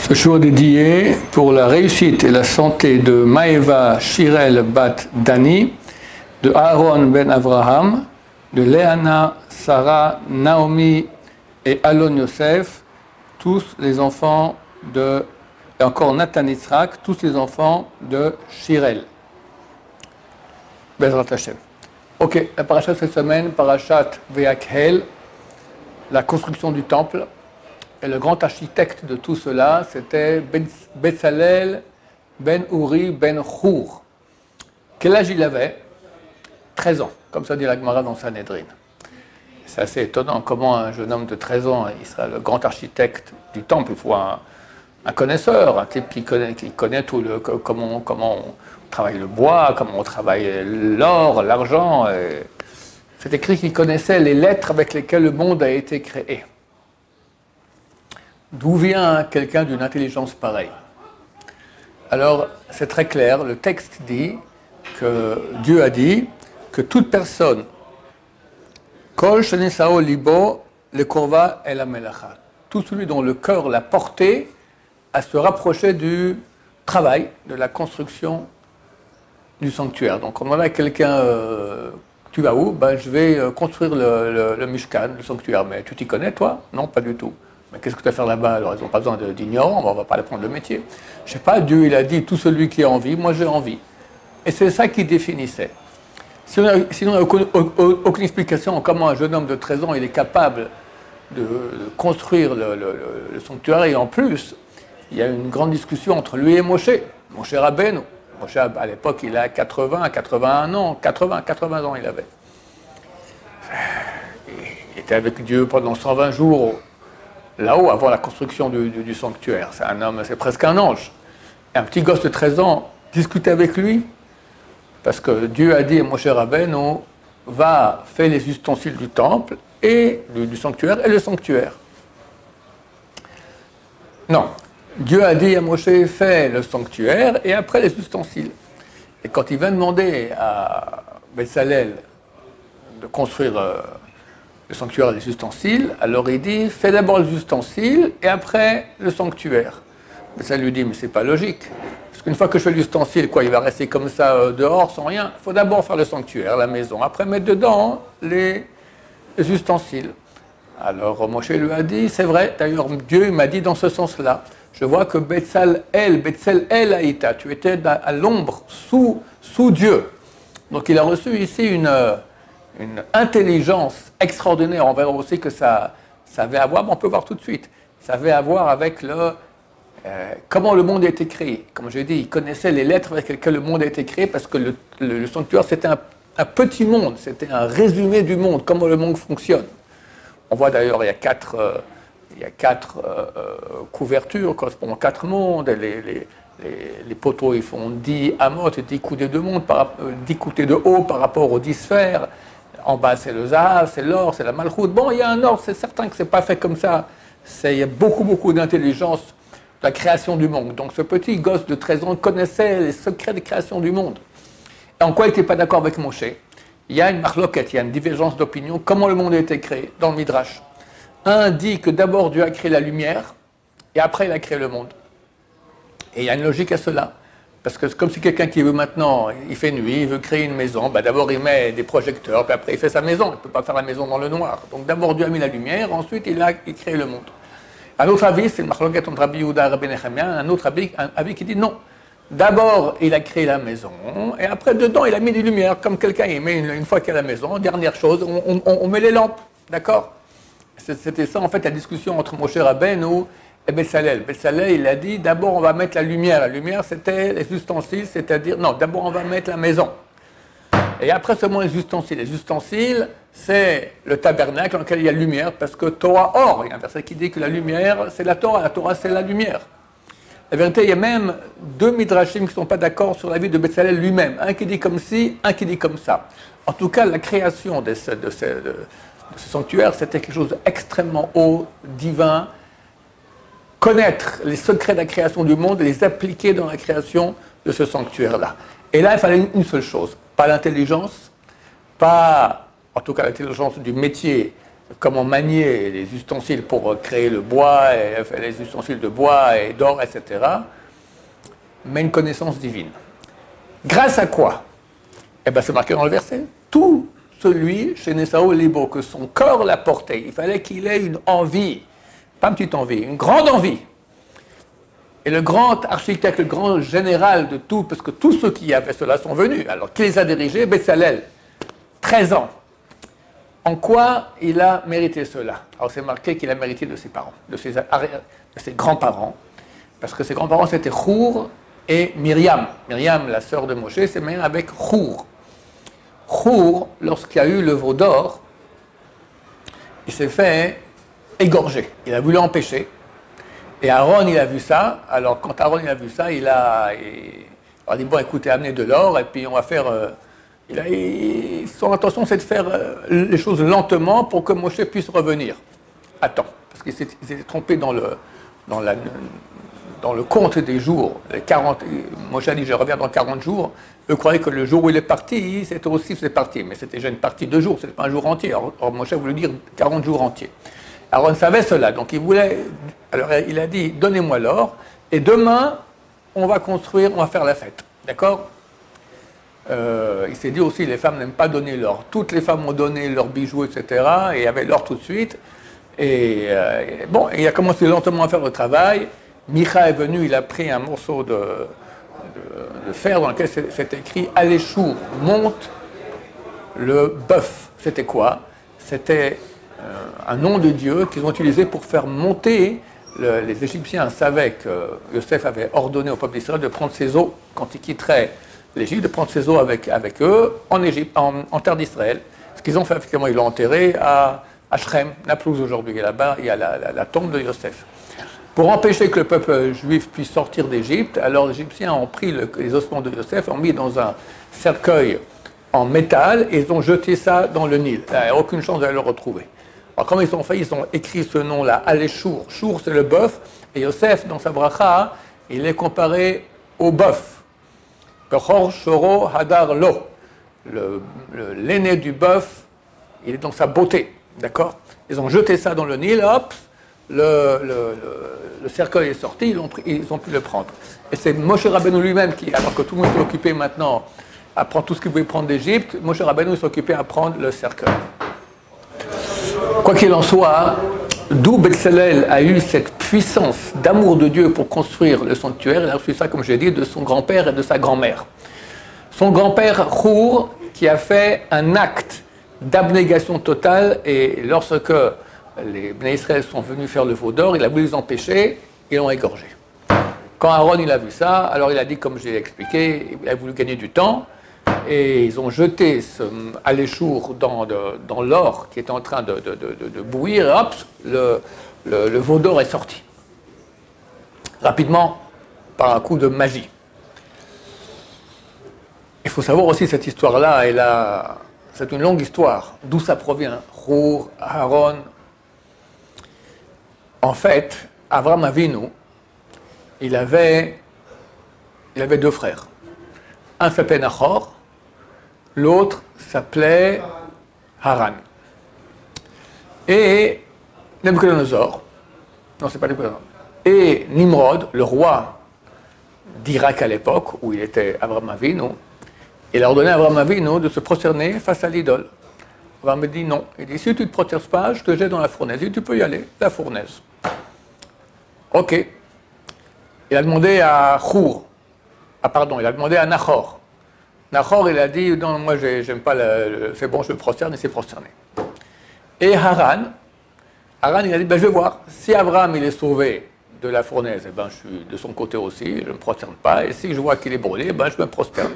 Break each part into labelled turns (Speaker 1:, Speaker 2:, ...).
Speaker 1: Ce jour dédié pour la réussite et la santé de Maeva Shirel Bat Dani, de Aaron Ben Avraham, de Léana, Sarah, Naomi et Alon Yosef, tous les enfants de, et encore Nathan Yitzhak, tous les enfants de Shirel. Bezrat Hashem. Ok, la paracha cette semaine, parachat Ve'akhel, la construction du temple. Et le grand architecte de tout cela, c'était Betzalel Ben Uri Ben Hur. Quel âge il avait? 13 ans, comme ça dit la Gemara dans Sanhedrin. C'est assez étonnant comment un jeune homme de 13 ans, il sera le grand architecte du temple. Il faut un connaisseur, un type qui connaît tout comment on travaille le bois, comment on travaille l'or, l'argent. C'est écrit qu'il connaissait les lettres avec lesquelles le monde a été créé. D'où vient quelqu'un d'une intelligence pareille? Alors, c'est très clair, le texte dit que Dieu a dit que toute personne, Kol shenisao libo, le korva et la melacha, tout celui dont le cœur l'a porté à se rapprocher du travail, de la construction du sanctuaire. Donc, on demande à quelqu'un, tu vas où? Ben, je vais construire le Mishkan, le sanctuaire. Mais tu t'y connais, toi? Non, pas du tout. Mais qu'est-ce que tu vas faire là-bas? Alors, ils n'ont pas besoin d'ignorants, on ne va pas apprendre le métier. Je ne sais pas, Dieu, il a dit, tout celui qui a envie, moi j'ai envie. Et c'est ça qui définissait. Sinon, il n'y a aucune explication en comment un jeune homme de 13 ans, il est capable de construire le sanctuaire. Et en plus, il y a une grande discussion entre lui et Moshe. Moshe Rabbeinu. Moshe, à l'époque, il a 81 ans. 80 ans, il avait. Il était avec Dieu pendant 120 jours. Là-haut, avant la construction du sanctuaire. C'est un homme, c'est presque un ange. Et un petit gosse de 13 ans discutait avec lui, parce que Dieu a dit à Moshe Rabbeinu, va faire les ustensiles du temple, et du sanctuaire, et le sanctuaire. Non. Dieu a dit à Moshe, fais le sanctuaire, et après les ustensiles. Et quand il vient demander à Betzalel de construire le sanctuaire et les ustensiles, alors il dit, fais d'abord les ustensiles et après le sanctuaire. Mais ça lui dit, mais c'est pas logique. Parce qu'une fois que je fais l'ustensile, quoi, il va rester comme ça dehors sans rien. Il faut d'abord faire le sanctuaire, la maison, après mettre dedans les ustensiles. Alors Moshe lui a dit, c'est vrai, d'ailleurs Dieu m'a dit dans ce sens-là. Je vois que Betzalel Haïta, tu étais à l'ombre, sous Dieu. Donc il a reçu ici une intelligence extraordinaire. On verra aussi que ça avait à voir, mais on peut voir tout de suite. Ça avait à voir avec comment le monde a été créé. Comme je l'ai dit, il connaissait les lettres avec lesquelles le monde a été créé, parce que le sanctuaire, c'était un petit monde, c'était un résumé du monde, comment le monde fonctionne. On voit d'ailleurs, il y a quatre couvertures, correspondant à 4 mondes. Les poteaux, ils font 10 amotes, 10 coudées de monde, 10 coudées de haut par rapport aux 10 sphères. En bas, c'est le zahav, c'est l'or, c'est la malchoute. Bon, il y a un ordre, c'est certain que ce n'est pas fait comme ça. Il y a beaucoup d'intelligence de la création du monde. Donc, ce petit gosse de 13 ans connaissait les secrets de création du monde. Et en quoi il n'était pas d'accord avec Moshe? Il y a une marloquette, il y a une divergence d'opinion. Comment le monde a été créé dans le Midrash? Un dit que d'abord Dieu a créé la lumière, et après il a créé le monde. Et il y a une logique à cela. Parce que c'est comme si quelqu'un qui veut maintenant, il fait nuit, il veut créer une maison, d'abord il met des projecteurs, puis après il fait sa maison. Il ne peut pas faire la maison dans le noir. Donc d'abord Dieu a mis la lumière, ensuite il crée le monde. Un autre avis, c'est le marloquette entre Rabbi Yehuda et Rabbi Nechemia, un autre avis qui dit non. D'abord il a créé la maison, et après dedans il a mis des lumières, comme quelqu'un il met une fois qu'il y a la maison, dernière chose, on met les lampes, d'accord? C'était ça en fait la discussion entre Moshe Rabbeinu et Betzalel. Betzalel, il a dit, d'abord on va mettre la lumière. La lumière, c'était les ustensiles, c'est-à-dire, non, d'abord on va mettre la maison. Et après seulement les ustensiles. Les ustensiles, c'est le tabernacle dans lequel il y a la lumière, parce que Torah, or, il y a un verset qui dit que la lumière, c'est la Torah, c'est la lumière. La vérité, il y a même 2 midrashim qui ne sont pas d'accord sur la vie de Betzalel lui-même. Un qui dit comme ci, un qui dit comme ça. En tout cas, la création de ce sanctuaire, c'était quelque chose d'extrêmement haut, divin. Connaître les secrets de la création du monde et les appliquer dans la création de ce sanctuaire-là. Et là, il fallait une seule chose, pas l'intelligence, pas, en tout cas l'intelligence du métier comment manier les ustensiles pour créer le bois, et les ustensiles de bois et d'or, etc. Mais une connaissance divine. Grâce à quoi? Eh bien, c'est marqué dans le verset. Tout celui chez Nesao Libo, que son corps l'a porté. Il fallait qu'il ait une envie, pas une petite envie, une grande envie. Et le grand architecte, le grand général de tout, parce que tous ceux qui avaient cela sont venus. Alors, qui les a dirigés? Bezalel, 13 ans. En quoi il a mérité cela? Alors, c'est marqué qu'il a mérité de ses parents, de ses grands-parents, parce que ses grands-parents, c'était Chour et Myriam. Myriam, la sœur de Moshe, s'est mariée avec Chour. Chour, lorsqu'il y a eu le veau d'or, il s'est fait égorger. Il a voulu empêcher. Et Aaron, il a vu ça. Alors, quand Aaron, il a vu ça, il a dit, bon, écoutez, amenez de l'or, et puis on va faire... son intention, c'est de faire les choses lentement pour que Moshe puisse revenir. Attends, parce qu'il s'était trompé dans le compte des jours. Les 40, Moshe a dit, je reviens dans 40 jours. Eux croyaient que le jour où il est parti, c'était aussi c'est parti. Mais c'était déjà une partie de jours, c'était pas un jour entier. Or, Moshe voulait dire 40 jours entiers. Aaron savait cela, donc il voulait... Alors il a dit, donnez-moi l'or, et demain, on va construire, on va faire la fête. D'accord? Il s'est dit aussi, les femmes n'aiment pas donner l'or. Toutes les femmes ont donné leurs bijoux, etc., et il y avait l'or tout de suite. Et bon, il a commencé lentement à faire le travail. Micha est venu, il a pris un morceau de fer dans lequel c'est écrit « Aléchour, monte le bœuf ». C'était quoi? C'était un nom de Dieu qu'ils ont utilisé pour faire monter. Les Égyptiens savaient que Yosef avait ordonné au peuple d'Israël de prendre ses eaux quand il quitterait l'Égypte, de prendre ses eaux avec eux en Égypte, en terre d'Israël. Ce qu'ils ont fait, effectivement, ils l'ont enterré à Shrem, Naplouse aujourd'hui. Et là-bas, il y a la tombe de Yosef. Pour empêcher que le peuple juif puisse sortir d'Égypte, alors les Égyptiens ont pris les ossements de Yosef, ont mis dans un cercueil en métal et ils ont jeté ça dans le Nil. Il n'y a aucune chance d'aller le retrouver. Alors, comment ils ont fait? Ils ont écrit ce nom-là, Aléchour. Chour, c'est le bœuf. Et Yosef, dans sa bracha, il est comparé au bœuf. Bechor, Shoro, Hadar, Lo. L'aîné du bœuf, il est dans sa beauté. D'accord? Ils ont jeté ça dans le Nil, hop, le cercueil est sorti, ils ont pu le prendre. Et c'est Moshe Rabbeinu lui-même qui, alors que tout le monde est occupé maintenant à prendre tout ce qu'il pouvait prendre d'Égypte, Moshe Rabbeinu s'est occupé à prendre le cercueil. Quoi qu'il en soit, d'où Bezalel a eu cette puissance d'amour de Dieu pour construire le sanctuaire, il a reçu ça, comme j'ai dit, de son grand-père et de sa grand-mère. Son grand-père, Chour, qui a fait un acte d'abnégation totale, et lorsque les Bnei Israël sont venus faire le veau d'or, il a voulu les empêcher, ils l'ont égorgé. Quand Aaron il a vu ça, alors il a dit, comme j'ai expliqué, il a voulu gagner du temps, et ils ont jeté ce aléchour dans l'or qui était en train de bouillir, et hop, le veau d'or est sorti. Rapidement, par un coup de magie. Il faut savoir aussi cette histoire-là, c'est une longue histoire. D'où ça provient? Chour, Aaron. En fait, Avraham Avinu, il avait deux frères. Un s'appelait Nachor, l'autre s'appelait Haran. Et Nebuchadnezzar, non, c'est pas Nebuchadnezzar, et Nimrod, le roi d'Irak à l'époque, où il était Avraham Avinu, il a ordonné à Avraham Avinu de se prosterner face à l'idole. Avraham me dit non. Il dit, si tu ne te prosternes pas, je te jette dans la fournaise. Il dit, tu peux y aller, la fournaise. Ok. Il a demandé à Chour, il a demandé à Nachor. Nachor, il a dit, non, moi, j'aime pas, c'est bon, je me prosterne, et s'est prosterné. Et Haran, il a dit, ben, je vais voir. Si Abraham, il est sauvé de la fournaise, eh ben, je suis de son côté aussi, je ne me prosterne pas. Et si je vois qu'il est brûlé, ben, je me prosterne.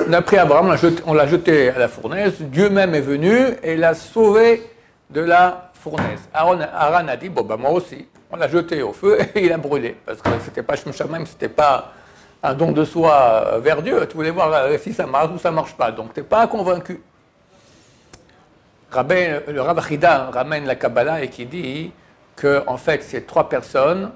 Speaker 1: On a pris Abraham, on l'a jeté à la fournaise. Dieu même est venu et l'a sauvé de la fournaise. Haran a dit, bon, ben, moi aussi. On l'a jeté au feu et il a brûlé. Parce que c'était pas Shemshamem, c'était pas un don de soi vers Dieu. Tu voulais voir si ça marche ou ça marche pas. Donc, tu n'es pas convaincu. Le Rav Achida ramène la Kabbalah et qui dit que, en fait, ces trois personnes.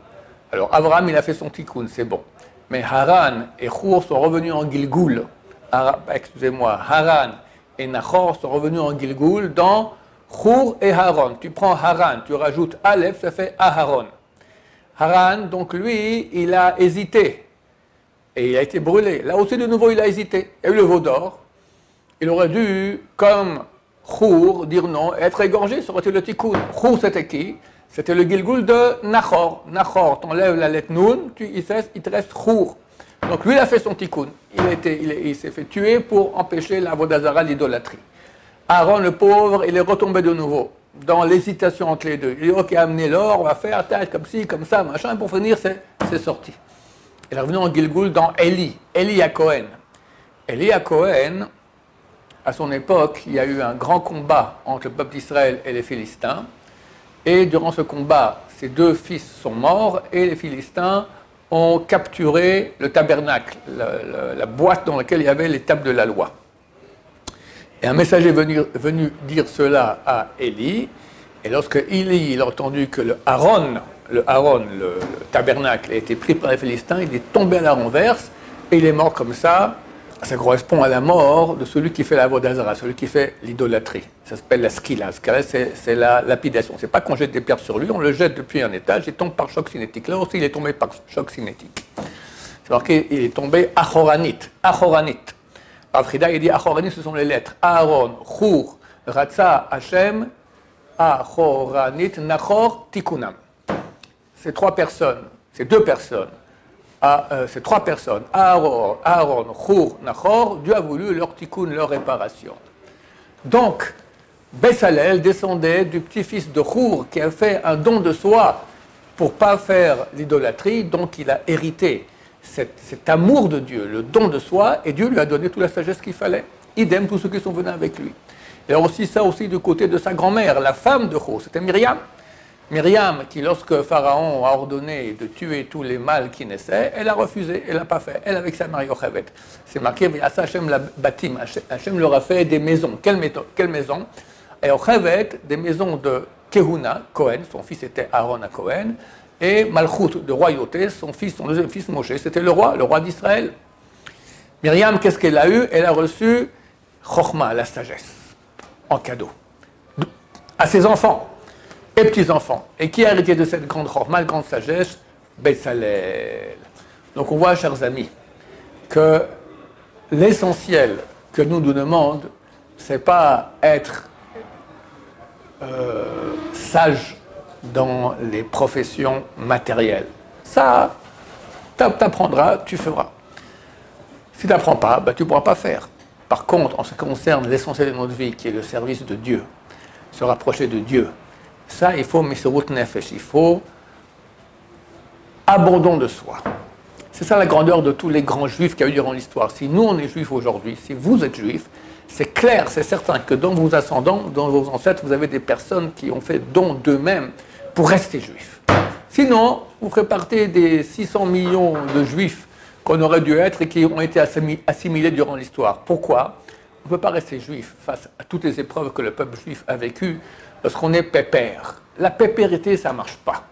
Speaker 1: Alors, Abraham, il a fait son tikkun, c'est bon. Mais Haran et Chour sont revenus en Gilgoul. Haran et Nachor sont revenus en Gilgoul dans Chour et Haron. Tu prends Haran, tu rajoutes Aleph, ça fait Aharon. Haran, donc lui, il a hésité. Et il a été brûlé. Là aussi, de nouveau, il a hésité. Il y a eu le veau d'or. Il aurait dû, comme Chour, dire non, et être égorgé, ça aurait été le tikkun. Chour, c'était qui? C'était le Gilgul de Nachor. Nachor, t'enlèves la lettre Nun, il te reste Chour. Donc lui, il a fait son tikkun. Il s'est fait tuer pour empêcher la vodazara, l'idolâtrie. Aaron, le pauvre, il est retombé de nouveau dans l'hésitation entre les deux. Il dit, ok, amenez l'or, on va faire tel, comme ci, comme ça, machin. Pour finir, c'est sorti. Il est revenu en Gilgul dans Eli à Cohen. Eli à Cohen, à son époque, il y a eu un grand combat entre le peuple d'Israël et les Philistins. Et durant ce combat, ses deux fils sont morts et les Philistins ont capturé le tabernacle, la boîte dans laquelle il y avait les tables de la loi. Et un messager est venu dire cela à Élie. Et lorsque Élie a entendu que le tabernacle, a été pris par les Philistins, il est tombé à la renverse et il est mort comme ça. Ça correspond à la mort de celui qui fait la vodazara, celui qui fait l'idolâtrie. Ça s'appelle la skila. La skila, c'est la lapidation. C'est pas qu'on jette des pierres sur lui, on le jette depuis un étage, il tombe par choc cinétique. Là aussi, il est tombé par choc cinétique. C'est marqué, il est tombé achoranit. Alors Frida, il dit achoranit, ce sont les lettres. Aaron, Chour, Ratza, Hashem, achoranit, Nachor, Tikunam. C'est trois personnes, c'est deux personnes. C'est trois personnes, Aaron, Chour, Nachor, Dieu a voulu leur tikkun, leur réparation. Donc, Bessalel descendait du petit-fils de Chour qui a fait un don de soi pour ne pas faire l'idolâtrie, donc il a hérité cet amour de Dieu, le don de soi, et Dieu lui a donné toute la sagesse qu'il fallait. Idem, tous ceux qui sont venus avec lui. Et aussi ça aussi du côté de sa grand-mère, la femme de Chour, c'était Myriam. Myriam, qui lorsque Pharaon a ordonné de tuer tous les mâles qui naissaient, elle a refusé, elle n'a pas fait, elle avec sa mari Yocheved. C'est marqué, Hachem la batim, Hachem leur a fait des maisons. Quelle maison? Et Yocheved, des maisons de Kehuna, Cohen, son fils était Aaron à Cohen, et Malchut, de royauté, son deuxième fils Moshe, c'était le roi d'Israël. Myriam, qu'est-ce qu'elle a eu? Elle a reçu Chochma, la sagesse, en cadeau, à ses enfants et petits-enfants. Et qui a hérité de cette grande chokhma, grande sagesse? Bessalel. Donc on voit, chers amis, que l'essentiel que nous demande, c'est pas être sage dans les professions matérielles. Ça, t'apprendras, tu feras. Si tu n'apprends pas, tu ne pourras pas faire. Par contre, en ce qui concerne l'essentiel de notre vie, qui est le service de Dieu, se rapprocher de Dieu, ça, il faut Mesirut Nefesh, il faut abandon de soi. C'est ça la grandeur de tous les grands juifs qu'il y a eu durant l'histoire. Si nous, on est juifs aujourd'hui, si vous êtes juifs, c'est clair, c'est certain que dans vos ascendants, dans vos ancêtres, vous avez des personnes qui ont fait don d'eux-mêmes pour rester juifs. Sinon, vous ferez partie des 600 millions de juifs qu'on aurait dû être et qui ont été assimilés durant l'histoire. Pourquoi? On ne peut pas rester juif face à toutes les épreuves que le peuple juif a vécues lorsqu'on est pépère. La pépérité, ça ne marche pas.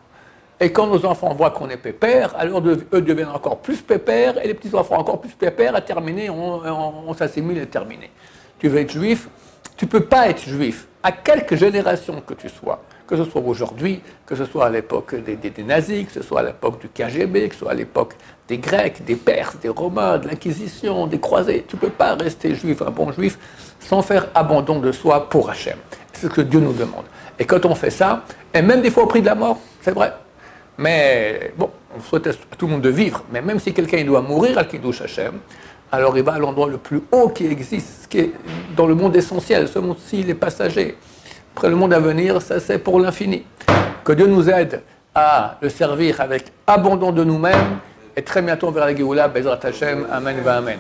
Speaker 1: Et quand nos enfants voient qu'on est pépère, alors eux deviennent encore plus pépères, et les petits-enfants encore plus pépères, à terminer, on s'assimile et terminé. Tu veux être juif, tu ne peux pas être juif, à quelque génération que tu sois, que ce soit aujourd'hui, que ce soit à l'époque des nazis, que ce soit à l'époque du KGB, que ce soit à l'époque des Grecs, des Perses, des Romains, de l'Inquisition, des croisés. Tu ne peux pas rester juif, un bon juif, sans faire abandon de soi pour Hachem. C'est ce que Dieu nous demande. Et quand on fait ça, et même des fois au prix de la mort, c'est vrai. Mais bon, on souhaite à tout le monde de vivre, mais même si quelqu'un doit mourir à Kiddush Hachem, alors il va à l'endroit le plus haut qui existe, qui est dans le monde essentiel. Ce monde-ci, il est passager. Après le monde à venir, ça c'est pour l'infini. Que Dieu nous aide à le servir avec abandon de nous-mêmes, et très bientôt vers la Géoula, Bezrat Hachem, Amen va Amen.